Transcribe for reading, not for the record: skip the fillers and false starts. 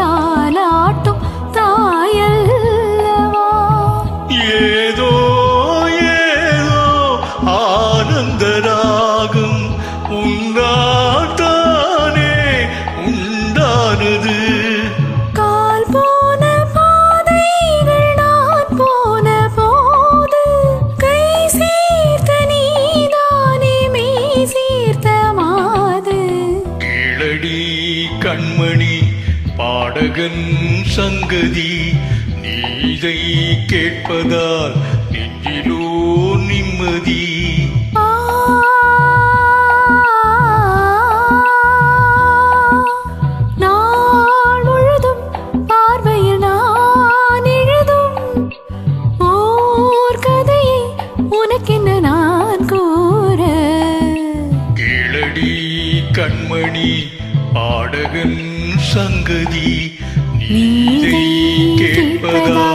தாலாட்டும் தாயல்லவா. ஏதோ ஏதோ ஆனந்தராகும் உண்டானே உண்டானது. கால் போன பாதைகள் நான் போன போது கை சீர்த்த நீதானே மெய் சீர்த்த மாது. கீழடி கண்மணி பாடகன் சங்கதி நீதை கேட்பதால் நெஞ்சிலோ நிம்மதி. நாள் முழுதும் பார்வையில் நான் எழுதும் ஓர் கதையை உனக்கென்ன நான் கூற. கீழடி கண்மணி பாடகன் சங்கதி நீதை கேட்பதா